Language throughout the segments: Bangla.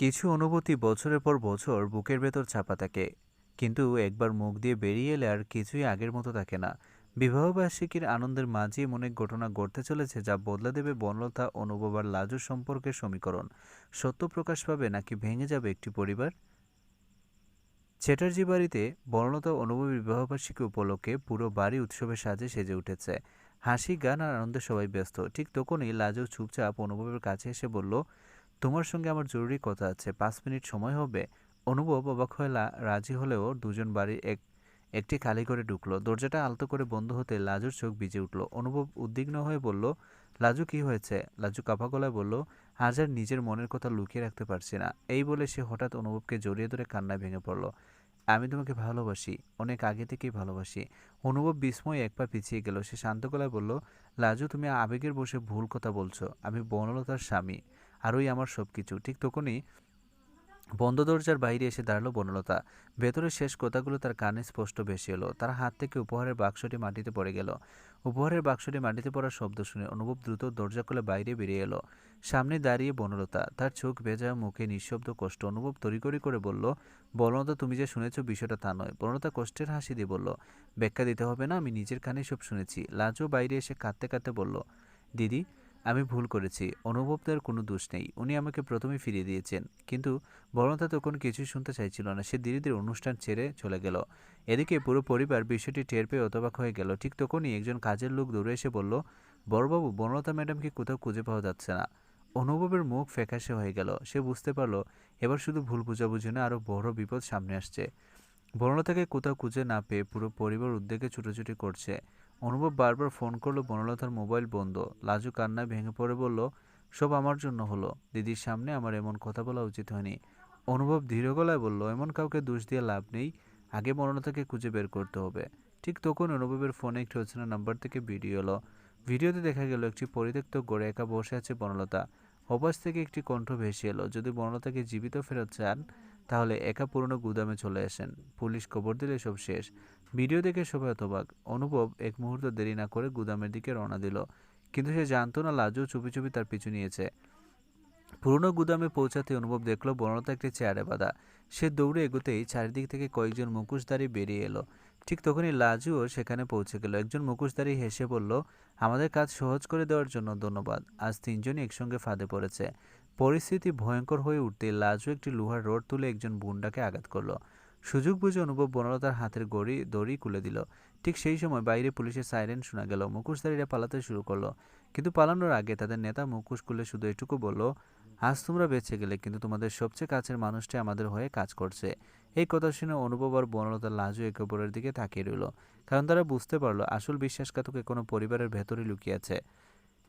কিছু অনুভূতি বছরের পর বছর বুকের ভেতর চাপা থাকে, কিন্তু একবার মুখ দিয়ে বেরিয়ে এলে আর কিছুই আগের মতো থাকে না। বিবাহবার্ষিকীর আনন্দের মাঝে এমন এক ঘটনা ঘটতে চলেছে যা বদলে দেবে বনলতা, অনুভব আর লাজুর সম্পর্কের সমীকরণ। সত্য প্রকাশ পাবে নাকি ভেঙে যাবে একটি পরিবার? চ্যাটার্জি বাড়িতে বনলতা ও অনুভবের বিবাহবার্ষিকী উপলক্ষে পুরো বাড়ি উৎসবের সাজে সেজে উঠেছে। হাসি, গান আর আনন্দে সবাই ব্যস্ত। ঠিক তখনই লাজু চুপচাপ অনুভবের কাছে এসে বলল, তোমার সঙ্গে আমার জরুরি কথা আছে, 5 মিনিট সময় হবে? অনুভব অবাক হয়ে রাজি হলেও দুজন বাড়ির একটি খালি করে ঢুকলো। দরজাটা আলতো করে বন্ধ হতে লাজুর চোখ ভিজে উঠল। অনুভব উদ্বিগ্ন হয়ে বলল, লাজু কি হয়েছে? লাজু কাঁপা গলায় বলল, আজ আর নিজের মনের কথা লুকিয়ে রাখতে পারছি না। এই বলে সে হঠাৎ অনুভবকে জড়িয়ে ধরে কান্নায় ভেঙে পড়ল। আমি তোমাকে ভালোবাসি, অনেক আগে থেকেই ভালোবাসি। অনুভব বিস্ময়ে এক পা পিছিয়ে গেল। সে শান্ত গলায় বলল, লাজু তুমি আবেগের বসে ভুল কথা বলছো। আমি বনলতার স্বামী, আর ওই আমার সব কিছু। ঠিক তখনই বন্ধ দরজার বাইরে এসে দাঁড়ালো বনলতা। ভেতরের শেষ কথাগুলো তার কানে স্পষ্ট ভেসে এলো। তার হাত থেকে উপহারের বাক্সটি মাটিতে পড়ে গেল। উপহারের বাক্সটি মাটিতে পড়ার শব্দ শুনে অনুভব দ্রুত দরজা খুলে বাইরে বেরিয়ে এলো। সামনে দাঁড়িয়ে বনলতা, তার চোখ ভেজা, মুখে নিঃশব্দ কষ্ট। অনুভব তড়িঘড়ি করে বলল, বনলতা তুমি যে শুনেছো বিষয়টা তা নয়। বনলতা কষ্টের হাসি দিয়ে বলল, ব্যাখ্যা দিতে হবে না, আমি নিজের কানে সব শুনেছি। লাজও বাইরে এসে কাঁদতে কাঁদতে বলল, দিদি আমি ভুল করেছি, অনুভবদের কোনো দোষ নেই, উনি আমাকে প্রথমেই ফিরিয়ে দিয়েছেন। কিন্তু বরণতা তখন কিছুই শুনতে চাইছিল না। সে ধীরে ধীরে অনুষ্ঠান ছেড়ে চলে গেল। এদিকে পুরো পরিবার বিষয়টি টের পেয়ে হতবাক হয়ে গেল। ঠিক তখনই একজন কাজের লোক দৌড়ে এসে বলল, বড়বাবু, বনলতা ম্যাডামকে কোথাও খুঁজে পাওয়া যাচ্ছে না। অনুভবের মুখ ফ্যাকাশে হয়ে গেল। সে বুঝতে পারল এবার শুধু ভুল বোঝাবুঝি না, আরও বড় বিপদ সামনে আসছে। বনলতাকে কোথাও খুঁজে না পেয়ে পুরো পরিবার উদ্বেগে ছুটোছুটি করছে। অনুভব বারবার ফোন করলো, বনলতার মোবাইল বন্ধ। লাজু কান্নায় ভেঙে পড়ে বলল, সব আমার জন্য হলো, দিদির সামনে আমার এমন কথা বলা উচিত হয়নি। অনুভব ধীর গলায় বলল, এমন কাউকে দোষ দিয়ে লাভ নেই, আগে বনলতাকে খুঁজে বের করতে হবে। ঠিক তখন অনুভবের ফোনে একটি অচেনা নাম্বার থেকে ভিডিও এলো। ভিডিওতে দেখা গেল একটি পরিত্যক্ত গড়ে একা বসে আছে বনলতা। ওপাশ থেকে একটি কণ্ঠ ভেসে এলো, যদি বনলতাকে জীবিত ফেরত চান তাহলে একা পুরনো গুদামে চলে আসেন, পুলিশ খবর দিলে সব শেষ। ভিডিও দেখে সবাই হতবাক। অনুভব এক মুহূর্ত দেরি না করে গুদামের দিকে রওনা দিল, কিন্তু সে জানতো না লাজু চুপি চুপি তার পিছু নিয়েছে। পুরনো গুদামে পৌঁছাতে অনুভব দেখলো বনলতা একটি চেয়ারে বাঁধা। সে দৌড়ে এগোতেই চারিদিক থেকে কয়েকজন মুখোশধারী বেরিয়ে এলো। ঠিক তখনই লাজুও সেখানে পৌঁছে গেল। একজন মুখোশধারী হেসে বলল, আমাদের কাজ সহজ করে দেওয়ার জন্য ধন্যবাদ। আজ তিনজনই একসঙ্গে ফাঁদে পড়েছে। পরিস্থিতি ভয়ঙ্কর হয়ে উঠতে লাজু একটি লোহার রড তুলে একজন গুন্ডাকে আঘাত করলো। সুযোগ বুঝে অনুভব বনলতার হাতের দড়ি খুলে দিল। ঠিক সেই সময় বাইরে পুলিশের সাইরেন শোনা গেল। মুখোশধারীরা পালাতে শুরু করলো, কিন্তু পালানোর আগে তাদের নেতা মুখোশ খুলে শুধু এটুকু বলল, আজ তোমরা বেঁচে গেলে, কিন্তু তোমাদের সবচেয়ে কাছের মানুষটি আমাদের হয়ে কাজ করছে। এই কথা শুনে অনুভব আর বনলতা লাজু একে অপরের দিকে তাকিয়ে রইল, কারণ তারা বুঝতে পারলো আসল বিশ্বাসঘাতকে কোনো পরিবারের ভেতরে লুকিয়ে আছে।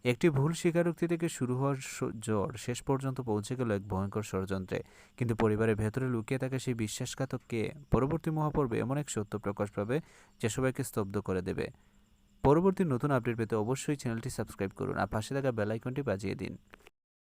একটি ভুল স্বীকারোক্তি থেকে শুরু হওয়ার জ্বর শেষ পর্যন্ত পৌঁছে গেল এক ভয়ঙ্কর ষড়যন্ত্রে। কিন্তু পরিবারের ভেতরে লুকিয়ে থাকা সেই বিশ্বাসঘাতককে পরবর্তী মহাপর্বে এমন এক সত্য প্রকাশ পাবে যা সবাইকে স্তব্ধ করে দেবে। পরবর্তী নতুন আপডেট পেতে অবশ্যই চ্যানেলটি সাবস্ক্রাইব করুন আর পাশে থাকা বেল আইকনটি বাজিয়ে দিন।